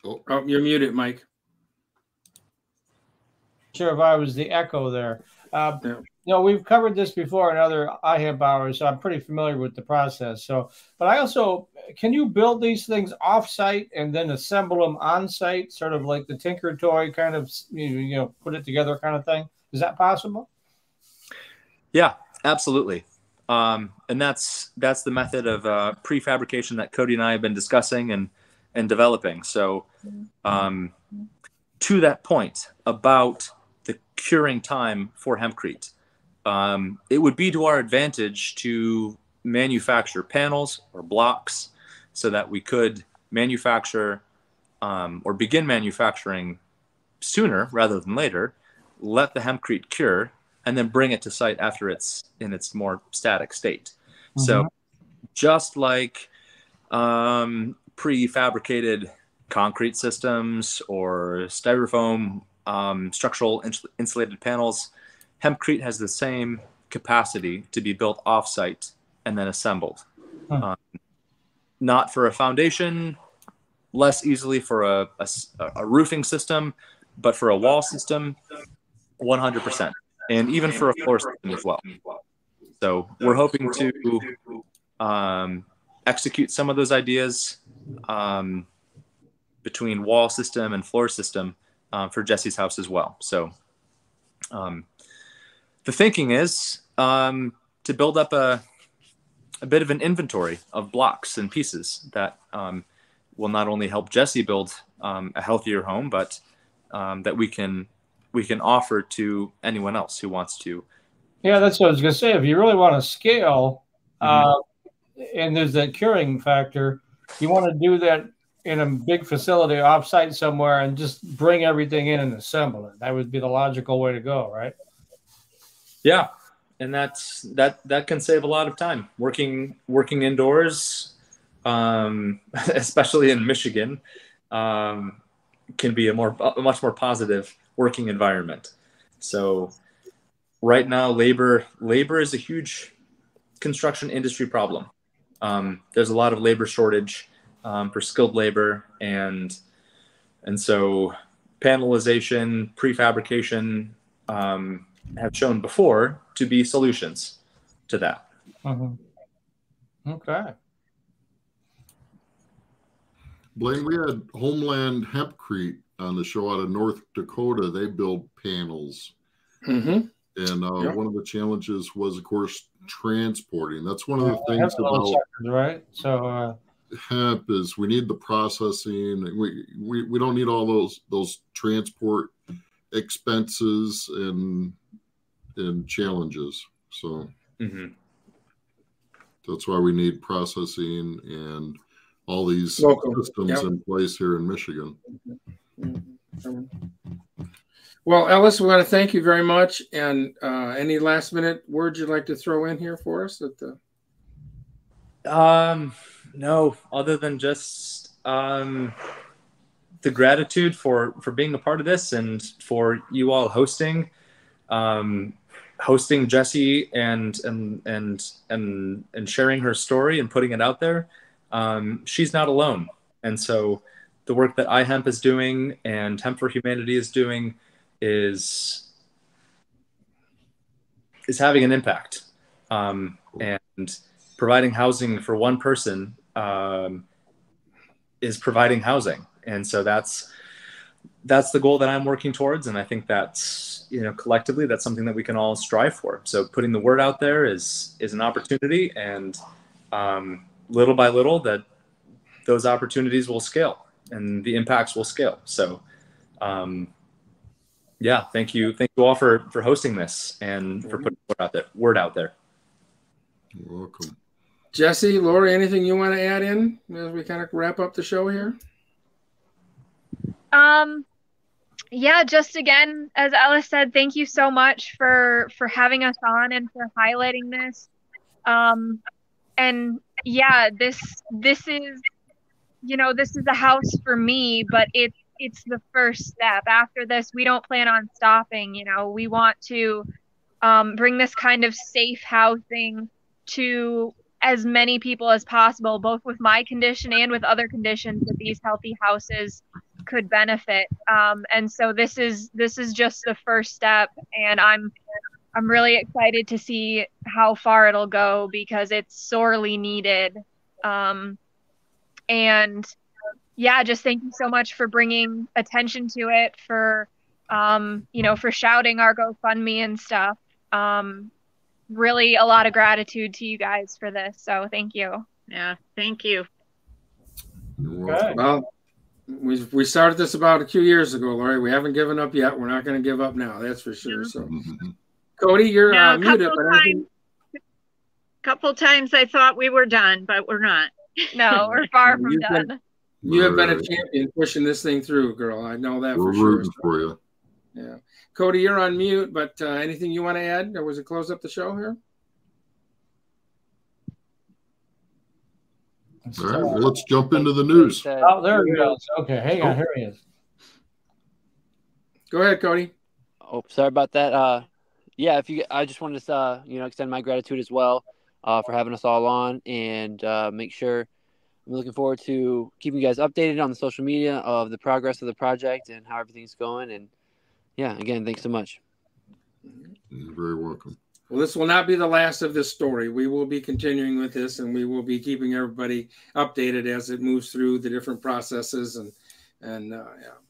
Oh, you're muted, Mike. Sure, if I was the echo there. Yeah. You know, we've covered this before in other iHemp hours, so I'm pretty familiar with the process. So, but I also, can you build these things off-site and then assemble them on-site, sort of like the Tinker Toy kind of, you know, put it together kind of thing? Is that possible? Yeah, absolutely. And that's the method of prefabrication that Cody and I have been discussing and developing. So, to that point about the curing time for hempcrete, it would be to our advantage to manufacture panels or blocks so that we could manufacture or begin manufacturing sooner rather than later, let the hempcrete cure, and then bring it to site after it's in its more static state. Mm-hmm. So just like prefabricated concrete systems or styrofoam structural insulated panels, hempcrete has the same capacity to be built off-site and then assembled. Not for a foundation, less easily for a roofing system, but for a wall system, 100%. And even for a floor system as well. So we're hoping to execute some of those ideas between wall system and floor system for Jessie's house as well. So the thinking is to build up a bit of an inventory of blocks and pieces that will not only help Jessie build a healthier home, but that we can offer to anyone else who wants to. Yeah, that's what I was going to say. If you really want to scale, and there's that curing factor, you want to do that in a big facility offsite somewhere and just bring everything in and assemble it. That would be the logical way to go, right? Yeah, and that can save a lot of time working indoors, especially in Michigan. Can be a much more positive working environment. So right now, labor is a huge construction industry problem. There's a lot of labor shortage for skilled labor, and so panelization, prefabrication have shown before to be solutions to that. Okay. Blaine, we had Homeland Hempcrete on the show out of North Dakota. They build panels. And one of the challenges was, of course, transporting. That's one of the things about sectors, right? So hemp is we need the processing. We don't need all those transport expenses and challenges. So that's why we need processing and all these systems in place here in Michigan. Well, Ellis, we want to thank you very much. And any last minute words you'd like to throw in here for us? No, other than just the gratitude for being a part of this and for you all hosting Jessie and sharing her story and putting it out there. She's not alone. And so the work that iHemp is doing and Hemp for Humanity is doing is having an impact. And providing housing for one person is providing housing. And so that's that's the goal that I'm working towards. And I think that's, collectively, that's something that we can all strive for. So putting the word out there is an opportunity, and little by little that those opportunities will scale and the impacts will scale. So yeah, thank you all for hosting this and for putting the word out there. You're welcome. Jessie, Laurie, anything you want to add in as we kind of wrap up the show here? Yeah, just again, as Ellis said, thank you so much for having us on and for highlighting this. And yeah, this is, this is a house for me, but it's the first step. After this, we don't plan on stopping. We want to bring this kind of safe housing to as many people as possible, both with my condition and with other conditions that these healthy houses could benefit. And so this is just the first step, and I'm really excited to see how far it'll go, because it's sorely needed. And yeah, just thank you so much for bringing attention to it, for for shouting our GoFundMe and stuff. Really a lot of gratitude to you guys for this. So thank you. Yeah, thank you. Okay. Well, we started this about a few years ago, Laurie. We haven't given up yet. We're not going to give up now. That's for sure. So, Cody, you're muted. Couple times I thought we were done, but we're not. No, we're far from done. You have been a champion pushing this thing through, girl. I know that We're for sure. rooting for you. Yeah. Cody, you're on mute, but anything you want to add? Or was it close up the show here? All right, well, let's jump into the news. Oh, there he goes. Okay, hang on, here he is. Go ahead, Cody. Oh, sorry about that. Yeah, I just wanted to, extend my gratitude as well for having us all on, and make sure I'm looking forward to keeping you guys updated on the social media of the progress of the project and how everything's going. And yeah, again, thanks so much. You're very welcome. Well, this will not be the last of this story. We will be continuing with this, and we will be keeping everybody updated as it moves through the different processes, and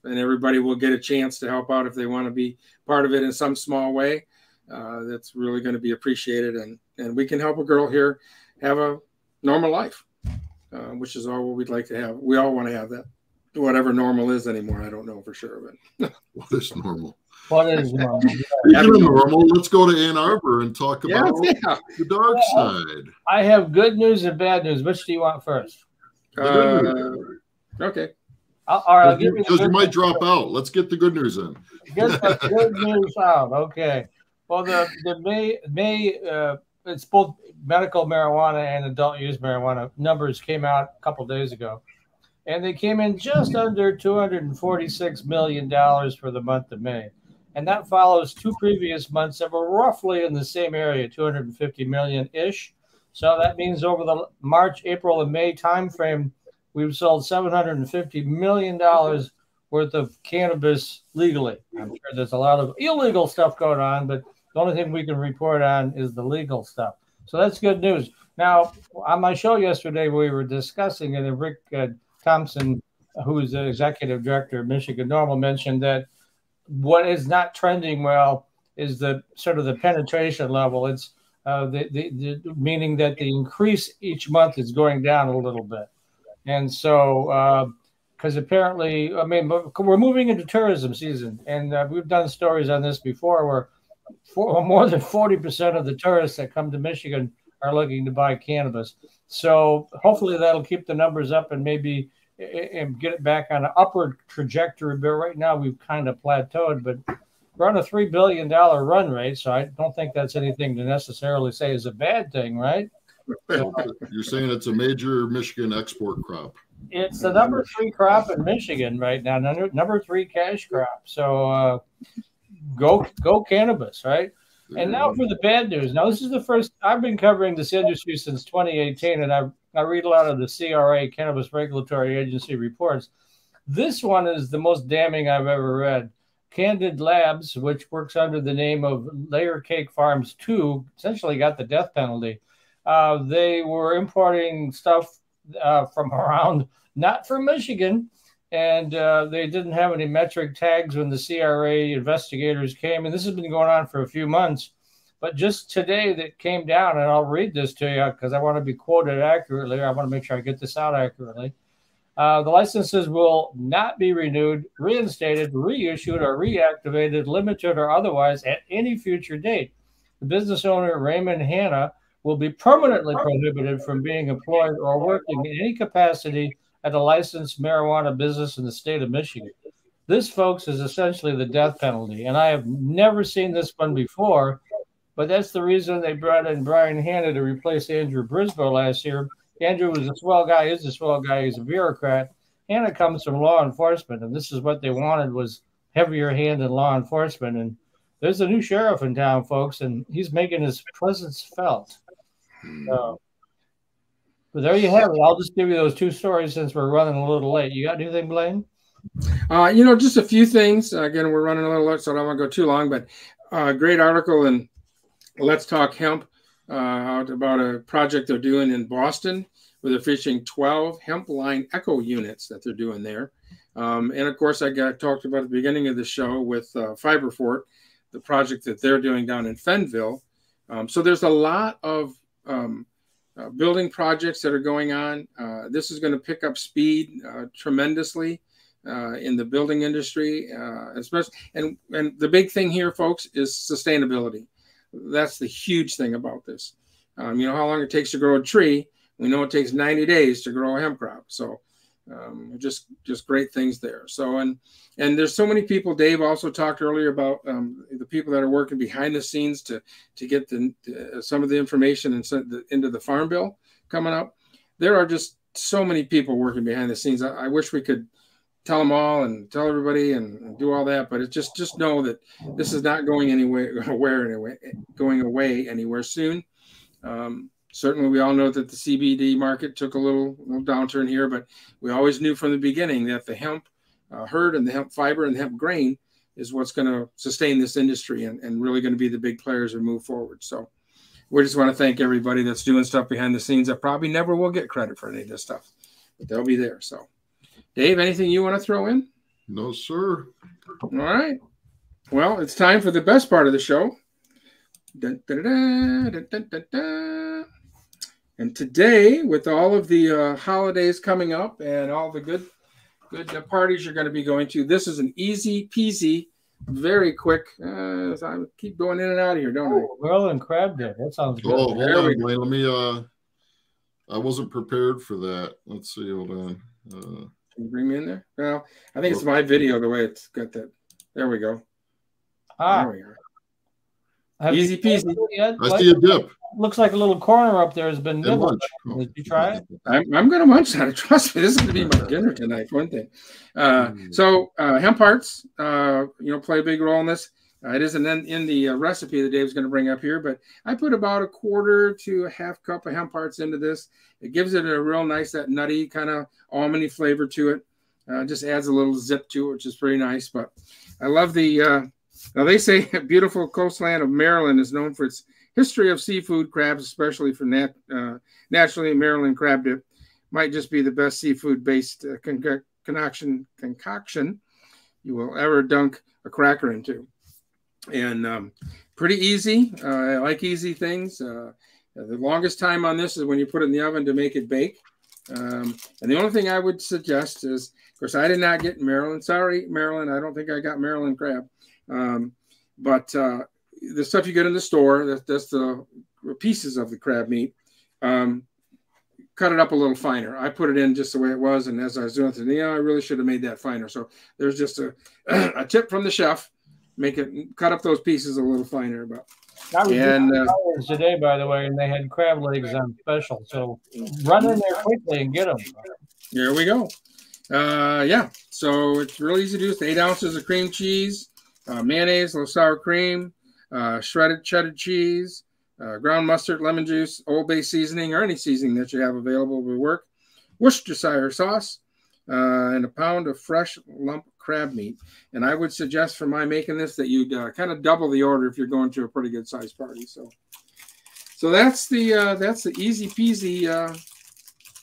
everybody will get a chance to help out if they want to be part of it in some small way. That's really going to be appreciated, and we can help a girl here have a normal life, which is all we'd like to have. We all want to have that. Whatever normal is anymore, I don't know for sure. But what is normal? What is normal? Speaking of normal, let's go to Ann Arbor and talk about the dark side. I have good news and bad news. Which do you want first? Okay. I'll give you, because you might drop out. Let's get the good news in. Get the good news out. Okay. Well, the May it's both medical marijuana and adult use marijuana numbers came out a couple days ago, and they came in just under $246 million for the month of May. And that follows two previous months that were roughly in the same area, 250 million-ish. So that means over the March, April, and May timeframe, we've sold $750 million worth of cannabis legally. I'm sure there's a lot of illegal stuff going on, but the only thing we can report on is the legal stuff. So that's good news. Now, on my show yesterday, we were discussing it, and Rick Thompson, who's the executive director of Michigan Normal, mentioned that what is not trending well is the sort of the penetration level. It's the meaning that the increase each month is going down a little bit. And so, because apparently, I mean, we're moving into tourism season, and we've done stories on this before where more than 40% of the tourists that come to Michigan are looking to buy cannabis. So hopefully that'll keep the numbers up and maybe and get it back on an upward trajectory. But right now we've kind of plateaued, but we're on a $3 billion run rate. So I don't think that's anything to necessarily say is a bad thing, right? So, you're saying it's a major Michigan export crop. It's the number 3 crop in Michigan right now, number 3 cash crop. So go cannabis, right? And now for the bad news. Now, this is the first, I've been covering this industry since 2018, and I read a lot of the CRA, Cannabis Regulatory Agency reports. This one is the most damning I've ever read. Candid Labs, which works under the name of Layer Cake Farms 2, essentially got the death penalty. They were importing stuff from around, not from Michigan, and they didn't have any metric tags when the CRA investigators came. And this has been going on for a few months. But just today that came down, and I'll read this to you because I want to be quoted accurately. I want to make sure I get this out accurately. The licenses will not be renewed, reinstated, reissued, or reactivated, limited, or otherwise at any future date. The business owner, Raymond Hanna, will be permanently prohibited from being employed or working in any capacity at a licensed marijuana business in the state of Michigan. This, folks, is essentially the death penalty. And I have never seen this one before, but that's the reason they brought in Brian Hanna to replace Andrew Brisboe last year. Andrew was a swell guy, is a swell guy, he's a bureaucrat. Hanna comes from law enforcement, and this is what they wanted was heavier hand in law enforcement. And there's a new sheriff in town, folks, and he's making his presence felt. But there you have it. I'll just give you those two stories since we're running a little late. You got anything, Blaine? Just a few things. Again, we're running a little late, so I don't want to go too long, but great article in Let's Talk Hemp about a project they're doing in Boston where they're fishing 12 hemp line echo units that they're doing there. And of course, I talked about at the beginning of the show with Fiberfort, the project that they're doing down in Fenville. So there's a lot of building projects that are going on. This is going to pick up speed tremendously in the building industry, especially. And the big thing here, folks, is sustainability. That's the huge thing about this. You know how long it takes to grow a tree. We know it takes 90 days to grow a hemp crop. So just great things there. So, and there's so many people. Dave also talked earlier about the people that are working behind the scenes to get some of the information into the Farm Bill coming up. There are just so many people working behind the scenes. I wish we could tell them all and tell everybody and do all that, but it's just know that this is not going going away anywhere soon. Certainly, we all know that the CBD market took a little downturn here, but we always knew from the beginning that the hemp herd and the hemp fiber and the hemp grain is what's going to sustain this industry and really going to be the big players that move forward. So we just want to thank everybody that's doing stuff behind the scenes that probably never will get credit for any of this stuff, but they'll be there. So, Dave, anything you want to throw in? No, sir. All right. Well, it's time for the best part of the show. Dun, dun, dun, dun, dun, dun, dun. And today, with all of the holidays coming up and all the good parties you're going to be going to, this is an easy peasy, very quick. I keep going in and out of here, don't I? Grill and crab dip. That sounds good. Oh, hold on, Blaine. Let me. I wasn't prepared for that. Let's see. Hold on. Can you bring me in there? Well, I think it's my video the way it's got that. There we go. There we are. Easy peasy. I see a dip. Looks like a little corner up there has been nibbled. Did you try it? I'm going to munch on it. Trust me, this is going to be my dinner tonight. One thing. So hemp hearts, play a big role in this. It isn't in the recipe that Dave's going to bring up here, but I put about 1/4 to 1/2 cup of hemp hearts into this. It gives it a real nice, that nutty kind of almondy flavor to it. Just adds a little zip to it, which is pretty nice. But I love the. Now, they say a beautiful coastline of Maryland is known for its history of seafood crabs, especially for naturally Maryland crab dip. Might just be the best seafood-based concoction you will ever dunk a cracker into. And pretty easy. I like easy things. The longest time on this is when you put it in the oven to make it bake. And the only thing I would suggest is, of course, I did not get Maryland. Sorry, Maryland. I don't think I got Maryland crab. But the stuff you get in the store, that's the pieces of the crab meat. Cut it up a little finer. I put it in just the way it was, and as I was doing it, I really should have made that finer. So there's just a tip from the chef: cut up those pieces a little finer. But today, by the way, and they had crab legs on special. So run in there quickly and get them. Here we go. So it's really easy to do. It's 8 ounces of cream cheese. Mayonnaise, a little sour cream, shredded cheddar cheese, ground mustard, lemon juice, Old Bay seasoning, or any seasoning that you have available will work, Worcestershire sauce, and 1 pound of fresh lump crab meat. And I would suggest for my making this that you'd kind of double the order if you're going to a pretty good sized party. So that's the easy peasy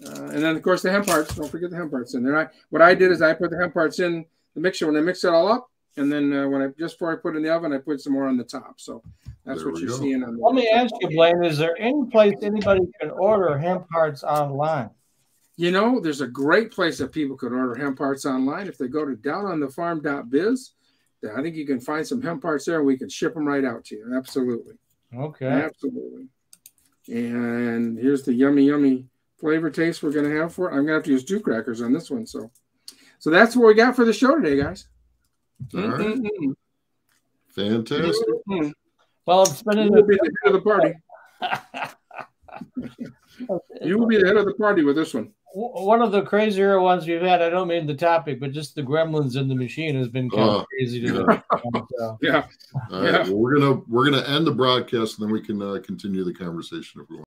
And then, of course, the hemp hearts. Don't forget the hemp hearts in there. What I did is I put the hemp hearts in the mixture when I mix it all up. And then just before I put it in the oven, I put some more on the top. So that's what you're seeing. Let me ask you, Blaine, is there any place anybody can order hemp hearts online? You know, there's a great place that people could order hemp hearts online. If they go to downonthefarm.biz, I think you can find some hemp hearts there and we can ship them right out to you. Absolutely. Okay. Absolutely. And here's the yummy, yummy flavor taste we're going to have for it. I'm going to have to use 2 crackers on this one. So that's what we got for the show today, guys. All right. Fantastic. Well, it's been you will be the head of the party. You will be the head of the party with this one. One of the crazier ones we've had, I don't mean the topic, but just the gremlins in the machine has been kind of crazy to do. Yeah. All right. Well, we're gonna end the broadcast and then we can continue the conversation if we want.